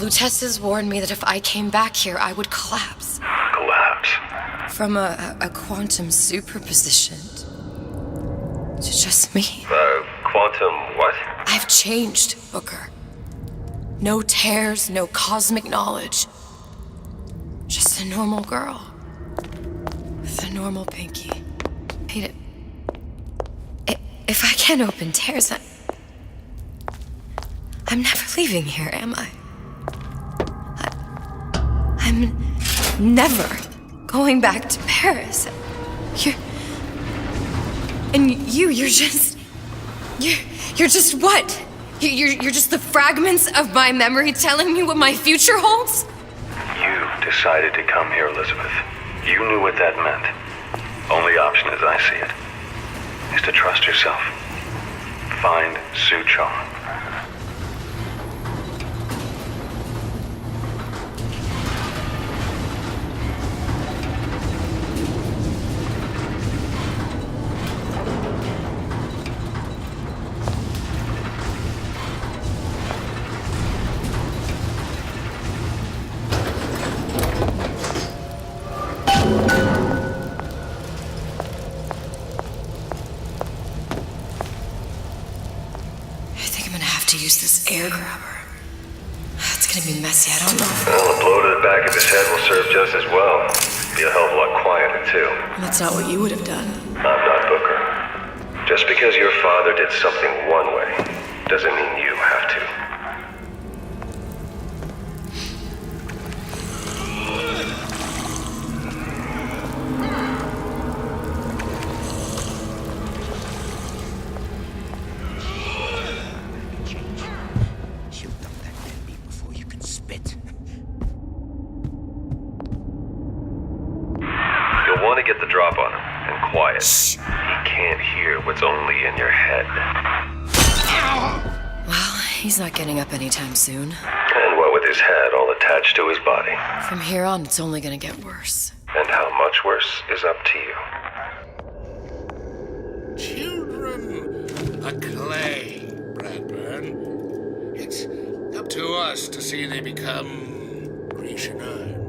Lutessa's warned me that if I came back here, I would collapse. Collapse? From a quantum superposition to just me. Quantum what? I've changed, Booker. No tears, no cosmic knowledge. Just a normal girl. With a normal pinky. Hey, if I can't open tears, I'm never leaving here, am I? I'm never going back to Paris. You're just what? You're just the fragments of my memory telling me what my future holds? You decided to come here, Elizabeth. You knew what that meant. Only option, as I see it, is to trust yourself. Find Suchong. Air grabber. It's gonna be messy, I don't know. Well, a blow to the back of his head will serve just as well. Be a hell of a lot quieter, too. That's not what you would have done. I'm not Booker. Just because your father did something one way, doesn't mean you have to. Get the drop on him, and quiet. Shh. He can't hear what's only in your head. Well, he's not getting up anytime soon. And what with his head all attached to his body? From here on, it's only gonna get worse. And how much worse is up to you. Children are clay, Bradburn. It's up to us to see they become Grecian urns.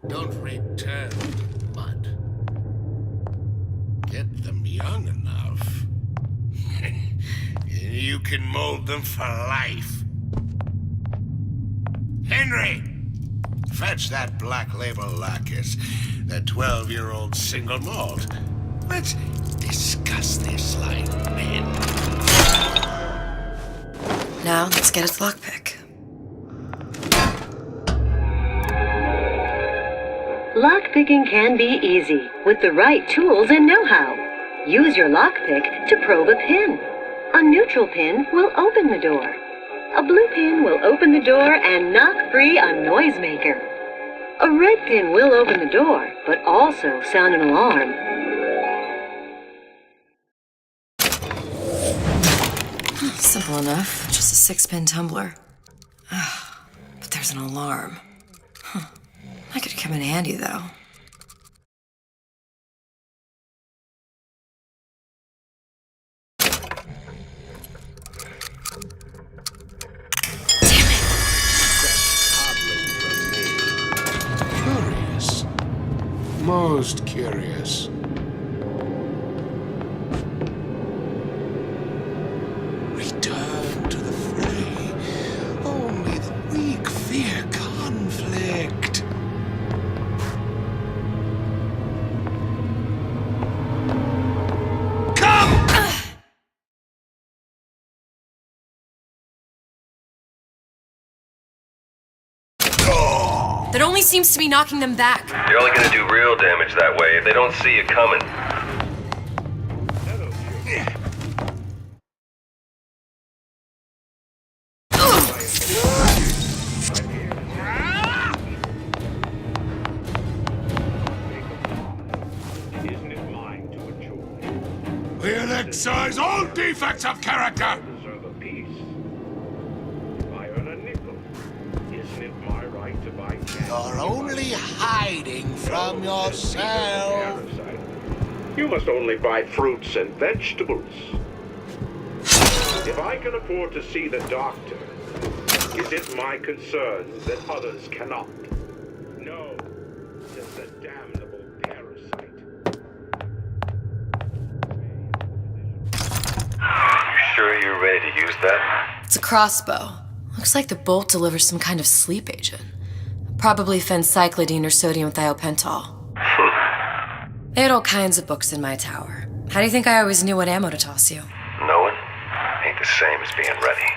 Don't return to mud. Get them young enough. You can mold them for life. Henry! Fetch that black label lacquers. That 12-year-old single malt. Let's discuss this like men. Now, let's get its lockpick. Lockpicking can be easy with the right tools and know-how. Use your lockpick to probe a pin. A neutral pin will open the door. A blue pin will open the door and knock free a noisemaker. A red pin will open the door, but also sound an alarm. Simple enough. Just a 6-pin tumbler. But there's an alarm. That could come in handy, though. Curious. Most curious. Return to the fray. Only the weak fear conflict. That only seems to be knocking them back. You're only gonna do real damage that way if they don't see you coming. Never excise all defects of character! Deserve a piece. If I earn a nickel, isn't it my right to buy gas? You're only hiding from yourself. Parasite. You must only buy fruits and vegetables. If I can afford to see the doctor, is it my concern that others cannot? No, says the damnable parasite. You sure you're ready to use that? It's a crossbow. Looks like the bolt delivers some kind of sleep agent. Probably phencyclidine or sodium thiopental. They had all kinds of books in my tower. How do you think I always knew what ammo to toss you? Knowing ain't the same as being ready.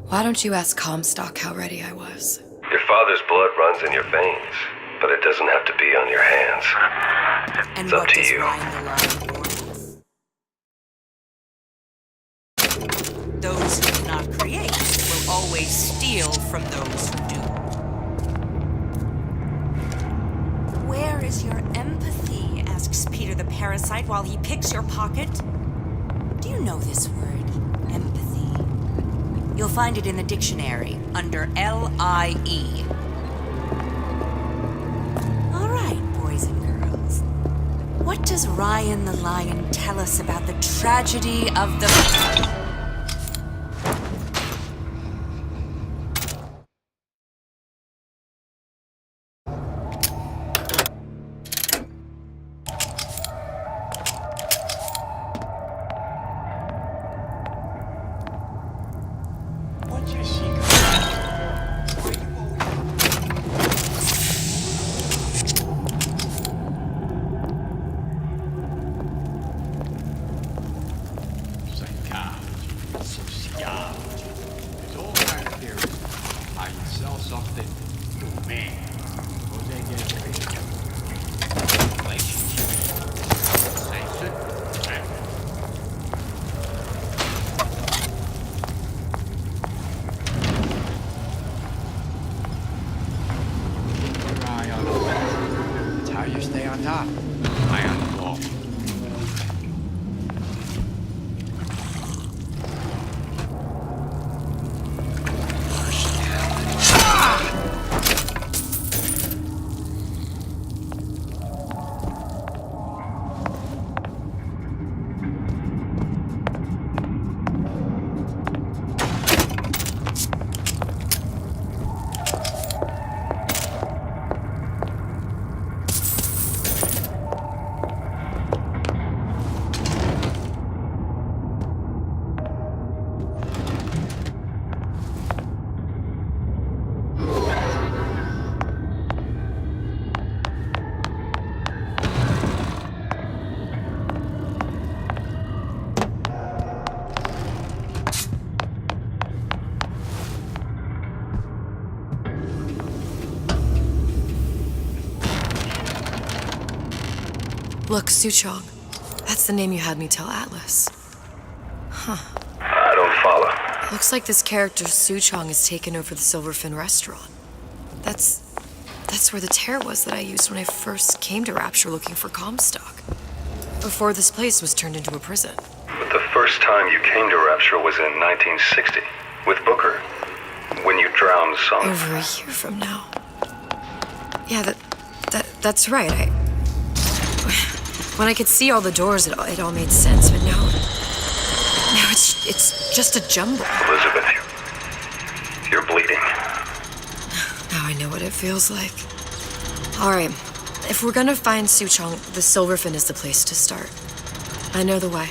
Why don't you ask Comstock how ready I was? Your father's blood runs in your veins, but it doesn't have to be on your hands. And It's up what to does you. Ryan the Lion warn us? Those who cannot create will always steal from those who do. Where is your empathy? Asks Peter the parasite while he picks your pocket. Do you know this word, empathy? You'll find it in the dictionary under L-I-E. All right, boys and girls. What does Ryan the Lion tell us about the tragedy of the... What's your secret? Sociology. There's all kind of theories. How you sell something to a man. Suppose they get relationships. Sanction. Keep your eye on the best. That's how you stay on top. Eye on the ball. Look, Suchong. That's the name you had me tell Atlas. I don't follow. Looks like this character Suchong has taken over the Silverfin restaurant. That's where the tear was that I used when I first came to Rapture looking for Comstock. Before this place was turned into a prison. But the first time you came to Rapture was in 1960, with Booker, when you drowned some... Over a year from now. Yeah, that's right. When I could see all the doors, it all made sense, but now it's just a jumble. Elizabeth, you're bleeding. Now I know what it feels like. All right, if we're gonna find Suchong, the Silverfin is the place to start. I know the way.